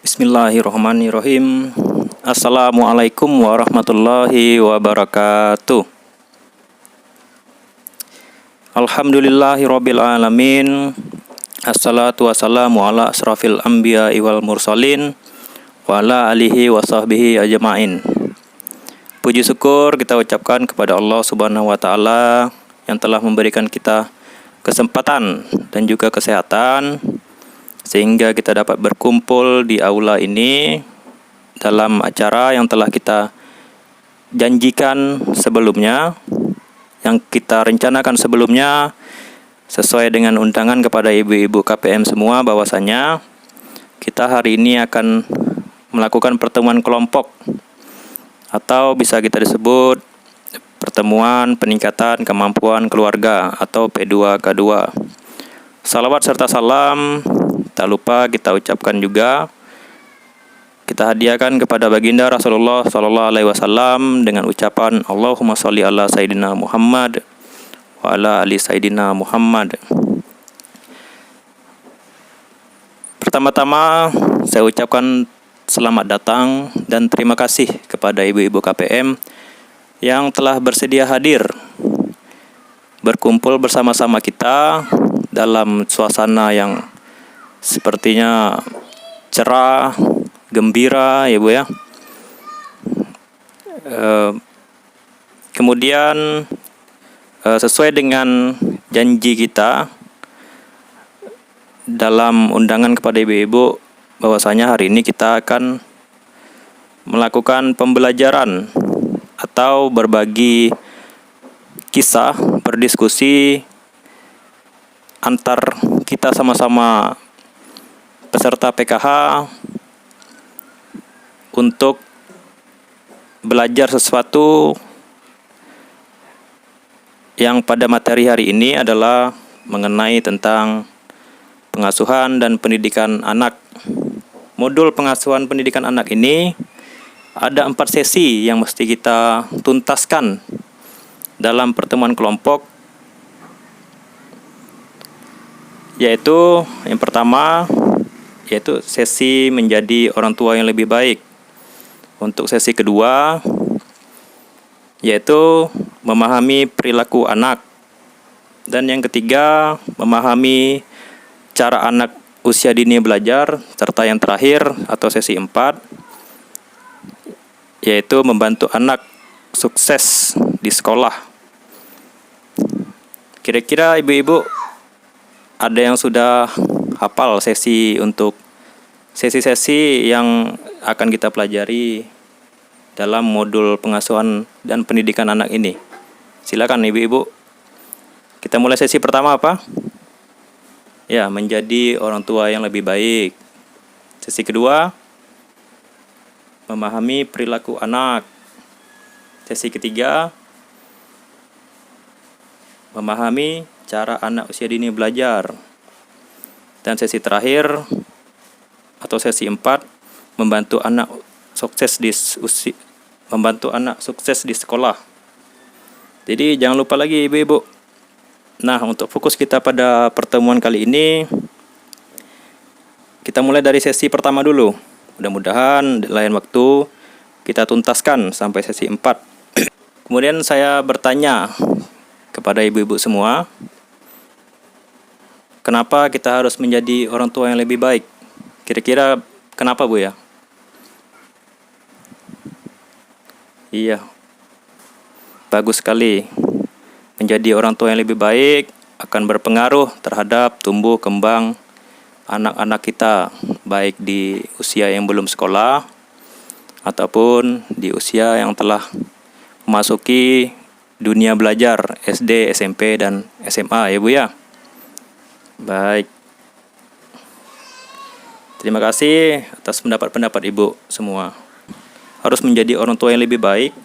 Bismillahirrahmanirrahim. Assalamualaikum warahmatullahi wabarakatuh. Alhamdulillahirabbil alamin. Assalatu wassalamu ala asrafil anbiya'i wal mursalin wa ala alihi wa sahbihi ajma'in. Puji syukur kita ucapkan kepada Allah Subhanahu wa taala yang telah memberikan kita kesempatan dan juga kesehatan sehingga kita dapat berkumpul di aula ini dalam acara yang telah kita janjikan sebelumnya, yang kita rencanakan sebelumnya sesuai dengan undangan kepada ibu-ibu KPM semua, bahwasanya kita hari ini akan melakukan pertemuan kelompok atau bisa kita disebut pertemuan peningkatan kemampuan keluarga atau P2K2. Salawat serta salam tak lupa kita ucapkan juga, kita hadiahkan kepada baginda Rasulullah SAW dengan ucapan Allahumma sholli ala Sayyidina Muhammad wa ala ali Sayyidina Muhammad. Pertama-tama saya ucapkan selamat datang dan terima kasih kepada ibu-ibu KPM yang telah bersedia hadir berkumpul bersama-sama kita dalam suasana yang sepertinya cerah, gembira ya Bu ya. Kemudian sesuai dengan janji kita dalam undangan kepada ibu-ibu, bahwasanya hari ini kita akan melakukan pembelajaran atau berbagi kisah, berdiskusi antar kita sama-sama peserta PKH untuk belajar sesuatu yang pada materi hari ini adalah mengenai tentang pengasuhan dan pendidikan anak. Modul pengasuhan pendidikan anak ini ada 4 sesi yang mesti kita tuntaskan dalam pertemuan kelompok, yaitu yang pertama yaitu sesi menjadi orang tua yang lebih baik. Untuk sesi kedua yaitu memahami perilaku anak. Dan yang ketiga, memahami cara anak usia dini belajar. Serta yang terakhir atau sesi 4 yaitu membantu anak sukses di sekolah. Kira-kira ibu-ibu ada yang sudah hafal sesi-sesi yang akan kita pelajari dalam modul pengasuhan dan pendidikan anak ini? Silakan ibu-ibu. Kita mulai sesi pertama apa? Ya, menjadi orang tua yang lebih baik. Sesi kedua, memahami perilaku anak. Sesi ketiga, memahami cara anak usia dini belajar. Dan sesi terakhir atau sesi 4, membantu anak sukses di sekolah. Jadi jangan lupa lagi ibu-ibu. Nah, untuk fokus kita pada pertemuan kali ini, kita mulai dari sesi pertama dulu. Mudah-mudahan lain waktu kita tuntaskan sampai sesi 4. Kemudian saya bertanya kepada ibu-ibu semua, kenapa kita harus menjadi orang tua yang lebih baik? Kira-kira kenapa Bu ya? Iya, bagus sekali. Menjadi orang tua yang lebih baik akan berpengaruh terhadap tumbuh kembang anak-anak kita, baik di usia yang belum sekolah ataupun di usia yang telah memasuki dunia belajar SD, SMP, dan SMA ya Bu ya. Baik. Terima kasih atas pendapat-pendapat ibu semua. Harus menjadi orang tua yang lebih baik,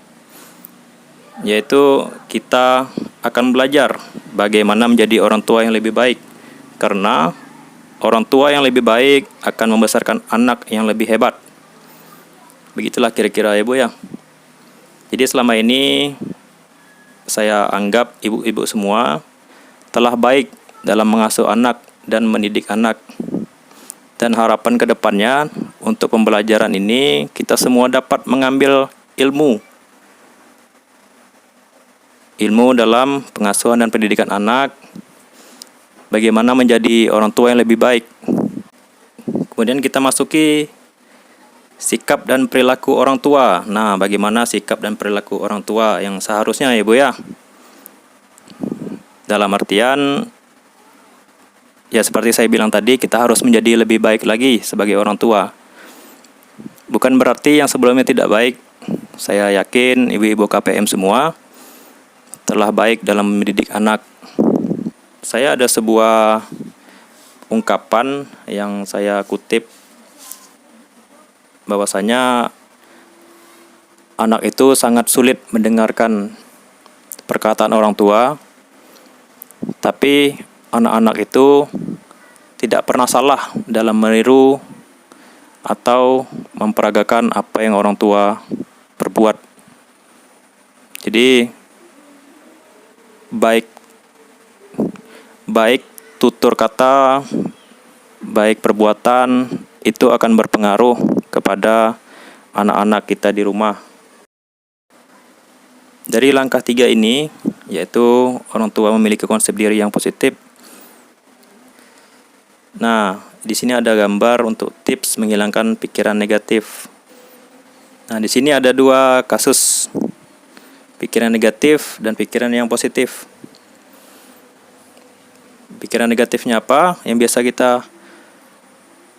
yaitu kita akan belajar bagaimana menjadi orang tua yang lebih baik. Karena orang tua yang lebih baik akan membesarkan anak yang lebih hebat. Begitulah kira-kira ya Bu ya. Jadi selama ini saya anggap ibu-ibu semua telah baik dalam mengasuh anak dan mendidik anak. Dan harapan kedepannya untuk pembelajaran ini kita semua dapat mengambil ilmu dalam pengasuhan dan pendidikan anak, bagaimana menjadi orang tua yang lebih baik. Kemudian kita masuki sikap dan perilaku orang tua. Nah, bagaimana sikap dan perilaku orang tua yang seharusnya ya Bu ya? Dalam artian, ya seperti saya bilang tadi, kita harus menjadi lebih baik lagi sebagai orang tua. Bukan berarti yang sebelumnya tidak baik. Saya yakin ibu-ibu KPM semua telah baik dalam mendidik anak. Saya ada sebuah ungkapan yang saya kutip, bahwasanya anak itu sangat sulit mendengarkan perkataan orang tua, tapi anak-anak itu tidak pernah salah dalam meniru atau memperagakan apa yang orang tua perbuat. Jadi baik tutur kata, baik perbuatan itu akan berpengaruh kepada anak-anak kita di rumah. Dari langkah 3 ini, yaitu orang tua memiliki konsep diri yang positif. Nah, di sini ada gambar untuk tips menghilangkan pikiran negatif. Nah, di sini ada 2 kasus, pikiran negatif dan pikiran yang positif. Pikiran negatifnya apa? Yang biasa kita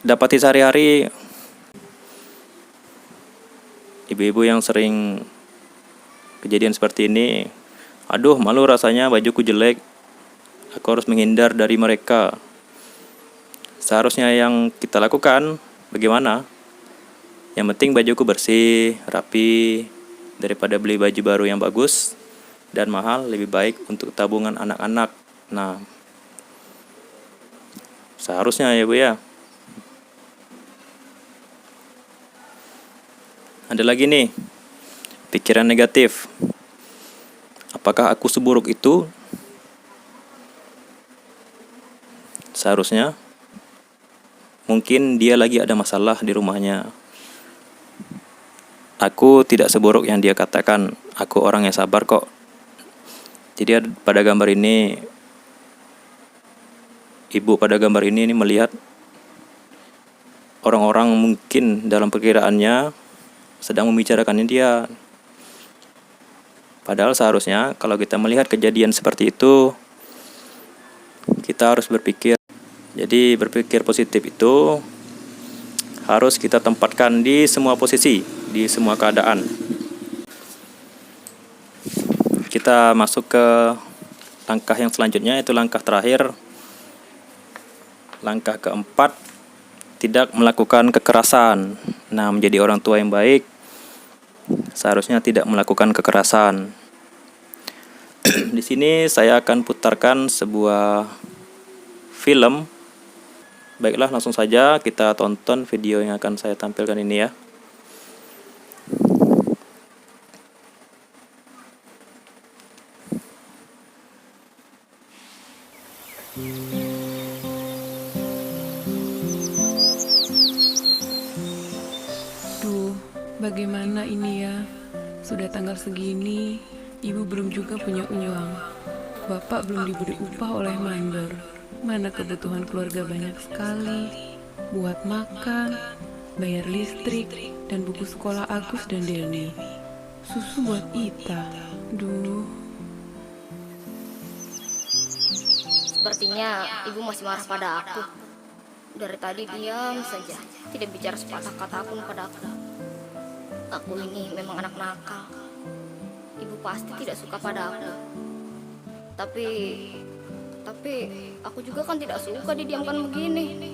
dapati sehari-hari, ibu-ibu yang sering kejadian seperti ini, aduh malu rasanya, bajuku jelek, aku harus menghindar dari mereka. Seharusnya yang kita lakukan bagaimana? Yang penting bajuku bersih, rapi, daripada beli baju baru yang bagus dan mahal, lebih baik untuk tabungan anak-anak. Nah, seharusnya ya Bu ya. Ada lagi nih, pikiran negatif. Apakah aku seburuk itu? Seharusnya mungkin dia lagi ada masalah di rumahnya. Aku tidak seburuk yang dia katakan. Aku orang yang sabar kok. Jadi pada gambar ini, ibu pada gambar ini melihat orang-orang mungkin dalam perkiraannya sedang membicarakannya dia. Padahal seharusnya kalau kita melihat kejadian seperti itu, kita harus berpikir. Jadi berpikir positif itu harus kita tempatkan di semua posisi, di semua keadaan. Kita masuk ke langkah yang selanjutnya, yaitu langkah terakhir. Langkah keempat, tidak melakukan kekerasan. Nah, menjadi orang tua yang baik seharusnya tidak melakukan kekerasan. Di sini saya akan putarkan sebuah film. Baiklah, langsung saja kita tonton video yang akan saya tampilkan ini ya. Duh, bagaimana ini ya? Sudah tanggal segini, ibu belum juga punya uang. Bapak belum diberi upah oleh mandor. Mana kebutuhan keluarga banyak sekali. Buat makan, bayar listrik, dan buku sekolah Agus dan Deni. Susu buat Ita. Duh. Sepertinya ibu masih marah pada aku. Dari tadi diam saja, tidak bicara sepatah kata pun padaku. Aku ini memang anak nakal. Ibu pasti tidak suka pada aku. Tapi aku juga kan tidak suka didiamkan begini.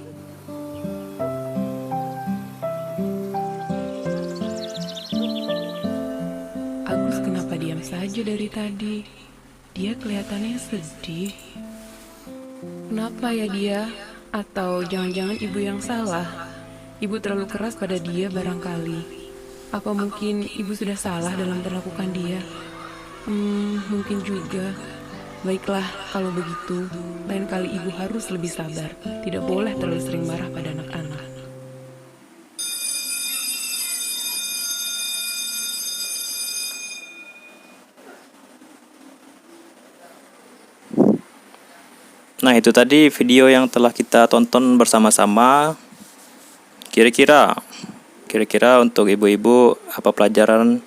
Agus kenapa diam saja dari tadi? Dia kelihatannya sedih. Kenapa ya dia? Atau jangan-jangan ibu yang salah? Ibu terlalu keras pada dia barangkali. Apa mungkin ibu sudah salah dalam perlakukan dia? Mungkin juga. Baiklah, kalau begitu, lain kali ibu harus lebih sabar. Tidak boleh terlalu sering marah pada anak-anak. Nah, itu tadi video yang telah kita tonton bersama-sama. Kira-kira untuk ibu-ibu apa pelajaran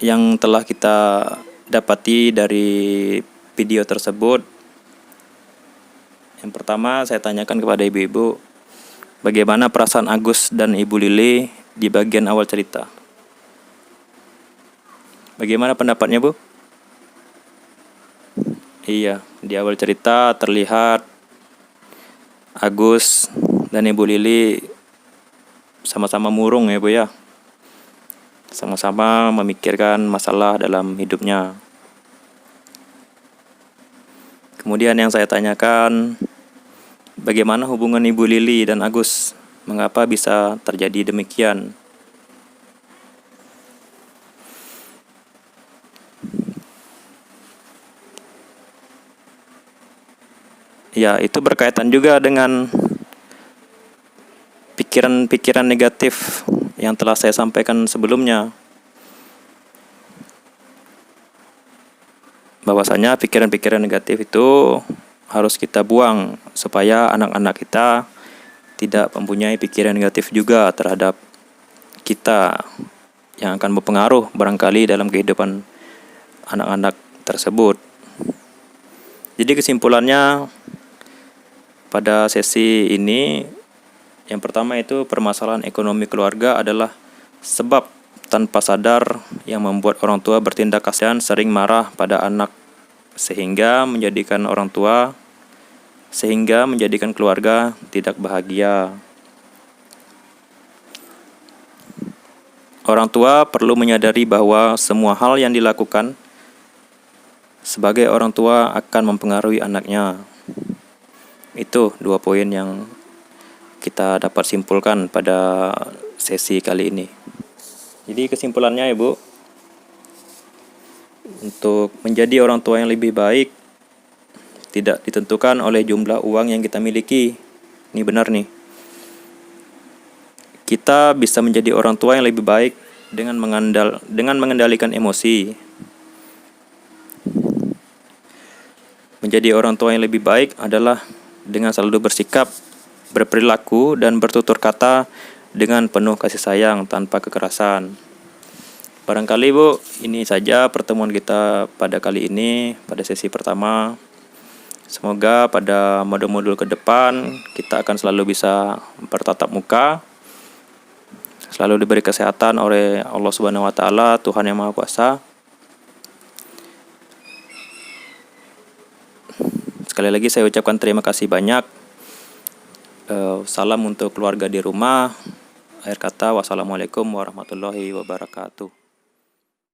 yang telah kita dapati dari video tersebut? Yang pertama, saya tanyakan kepada ibu-ibu, bagaimana perasaan Agus dan Ibu Lili di bagian awal cerita? Bagaimana pendapatnya, Bu? Iya, di awal cerita terlihat Agus dan Ibu Lili sama-sama murung ya, Bu ya. Sama-sama memikirkan masalah dalam hidupnya. Kemudian yang saya tanyakan, bagaimana hubungan Ibu Lili dan Agus? Mengapa bisa terjadi demikian? Ya, itu berkaitan juga dengan pikiran-pikiran negatif yang telah saya sampaikan sebelumnya. Bahwasanya pikiran-pikiran negatif itu harus kita buang supaya anak-anak kita tidak mempunyai pikiran negatif juga terhadap kita yang akan berpengaruh barangkali dalam kehidupan anak-anak tersebut. Jadi kesimpulannya pada sesi ini, yang pertama itu permasalahan ekonomi keluarga adalah sebab tanpa sadar yang membuat orang tua bertindak kasihan sering marah pada anak sehingga menjadikan keluarga tidak bahagia. Orang tua perlu menyadari bahwa semua hal yang dilakukan sebagai orang tua akan mempengaruhi anaknya. Itu 2 poin yang kita dapat simpulkan pada sesi kali ini. Jadi kesimpulannya, Ibu, untuk menjadi orang tua yang lebih baik tidak ditentukan oleh jumlah uang yang kita miliki. Ini benar nih. Kita bisa menjadi orang tua yang lebih baik dengan mengendalikan emosi. Menjadi orang tua yang lebih baik adalah dengan selalu bersikap, berperilaku, dan bertutur kata dengan penuh kasih sayang tanpa kekerasan. Barangkali, Bu, ini saja pertemuan kita pada kali ini, pada sesi pertama. Semoga pada modul-modul ke depan kita akan selalu bisa bertatap muka, selalu diberi kesehatan oleh Allah Subhanahu wa taala, Tuhan yang Maha Kuasa. Sekali lagi saya ucapkan terima kasih banyak. Salam untuk keluarga di rumah. Akhir kata, wassalamualaikum warahmatullahi wabarakatuh.